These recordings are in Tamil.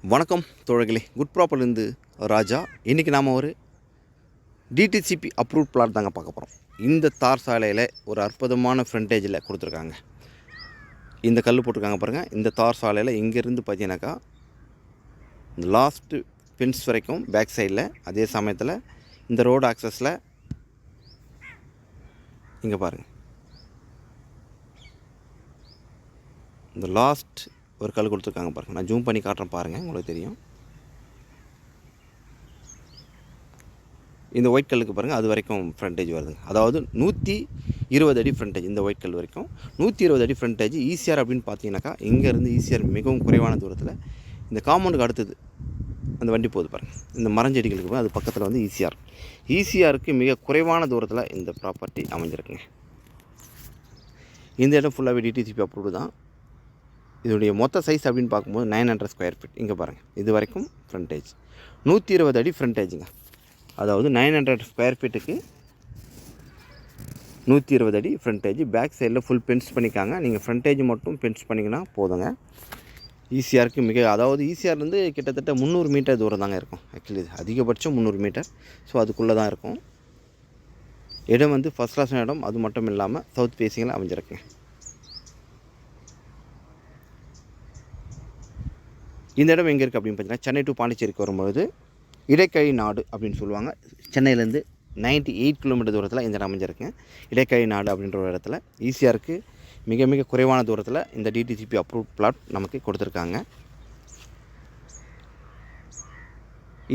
வணக்கம் தோழர்களே, குட் ப்ராப்பர்லேருந்து ராஜா. இன்றைக்கி நாம் ஒரு டிடிசிபி அப்ரூவ் பிளாட் தாங்க பார்க்க போகிறோம். இந்த தார் சாலையில் ஒரு அற்புதமான ஃப்ரண்டேஜில் கொடுத்துருக்காங்க. இந்த கல் போட்டிருக்காங்க பாருங்கள். இந்த தார் சாலையில் இங்கேருந்து பார்த்தீங்கன்னாக்கா இந்த லாஸ்ட்டு ஃபென்ஸ் வரைக்கும் பேக் சைடில், அதே சமயத்தில் இந்த ரோடு ஆக்சஸில் இங்கே பாருங்கள், இந்த லாஸ்ட் ஒரு கல் கொடுத்துருக்காங்க பாருங்கள். நான் ஜூம் பண்ணி காட்டுறேன் பாருங்கள், உங்களுக்கு தெரியும். இந்த ஒயிட் கல்லுக்கு பாருங்கள், அது வரைக்கும் ஃப்ரண்டேஜ் வருதுங்க. அதாவது 120 அடி ஃப்ரண்டேஜ். இந்த ஒயிட் கல் வரைக்கும் 120 அடி ஃப்ரண்டேஜ். ஈசிஆர் அப்படின்னு பார்த்தீங்கன்னாக்கா இங்கேருந்து ஈசிஆர் மிகவும் குறைவான தூரத்தில் இந்த காம்பவுண்டுக்கு அடுத்தது அந்த வண்டி போகுது பாருங்கள். இந்த மரஞ்செடிகளுக்கு அது பக்கத்தில் வந்து ஈசிஆருக்கு மிக குறைவான தூரத்தில் இந்த ப்ராப்பர்ட்டி அமைஞ்சிருக்குங்க. இந்த இடம் ஃபுல்லாகவே டிடிசிபி அப்ரூவ்டு தான். இதனுடைய மொத்த சைஸ் அப்படின்னு பார்க்கும்போது 900 ஸ்கொயர் ஃபீட். இங்கே பாருங்கள், இது வரைக்கும் ஃப்ரண்டேஜ் 120 அடி ஃப்ரண்டேஜுங்க. அதாவது 900 ஸ்கொயர் ஃபீட்டுக்கு 120 அடி ஃப்ரண்டேஜ். பேக் சைடில் ஃபுல் பென்ஸ் பண்ணிக்காங்க. நீங்கள் ஃப்ரண்டேஜ் மட்டும் பென்ஸ் பண்ணிங்கன்னா போதுங்க. ஈசிஆருக்கு அதாவது ஈசிஆர்லேருந்து கிட்டத்தட்ட 300 மீட்டர் தூரம் தாங்க இருக்கும். ஆக்சுவலி அதிகபட்சம் 300 மீட்டர். ஸோ அதுக்குள்ளே தான் இருக்கும். இடம் வந்து ஃபஸ்ட் கிளாஸான இடம். அது மட்டும் இல்லாமல் சவுத் ஃபேஸிங்கில் அமைஞ்சிருக்குங்க. இந்த இடம் எங்கே இருக்குது அப்படின்னு பார்த்தீங்கன்னா, சென்னை டு பாண்டிச்சேரிக்கு வரும்பொழுது இடைக்கழி நாடு அப்படின்னு சொல்லுவாங்க. சென்னையிலேருந்து 98 கிலோமீட்டர் தூரத்தில் இந்த இடம் அமைஞ்சிருக்குங்க. இடைக்கழி நாடு அப்படின்ற ஒரு இடத்துல ஈசிஆருக்கு மிக மிக குறைவான தூரத்தில் இந்த டிடிசிபி அப்ரூவ் பிளாட் நமக்கு கொடுத்துருக்காங்க.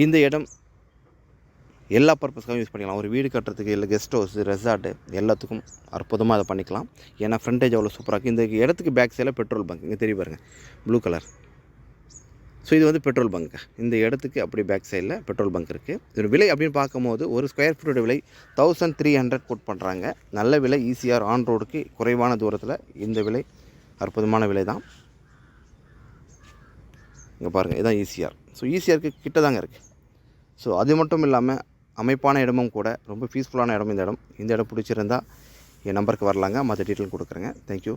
இந்த இடம் எல்லா பர்பஸ்க்காகவும் யூஸ் பண்ணிக்கலாம். ஒரு வீடு கட்டுறதுக்கு, இல்லை கெஸ்ட் ஹவுஸ், ரெசார்ட்டு எல்லாத்துக்கும் அற்புதமாக அதை பண்ணிக்கலாம். ஏன்னா ஃப்ரண்டேஜ் அவ்வளோ சூப்பராக இருக்குது. இந்த இடத்துக்கு பேக் சைடில் பெட்ரோல் பங்க் இங்கே தெரிய பாருங்கள், ப்ளூ கலர். ஸோ இது வந்து பெட்ரோல் பங்க். இந்த இடத்துக்கு அப்படி பேக் சைடில் பெட்ரோல் பங்க் இருக்குது. இதோட விலை அப்படின்னு பார்க்கும்போது ஒரு ஸ்கொயர் ஃபீட்டோட விலை 1300 கோட் பண்ணுறாங்க. நல்ல விலை. ஈசிஆர் ஆன் ரோடுக்கு குறைவான தூரத்தில் இந்த விலை அற்புதமான விலை தான். இங்கே பாருங்கள், இதுதான் ஈசிஆர். ஸோ ஈசிஆருக்கு கிட்ட தாங்க இருக்குது. ஸோ அது மட்டும் இல்லாமல் அமைப்பான இடமும் கூட, ரொம்ப பீஸ்ஃபுல்லான இடம் இந்த இடம். இந்த இடம் பிடிச்சிருந்தால் என் நம்பருக்கு வரலாங்க. மற்ற டீட்டெயில் கொடுக்குறேங்க. தேங்க்யூ.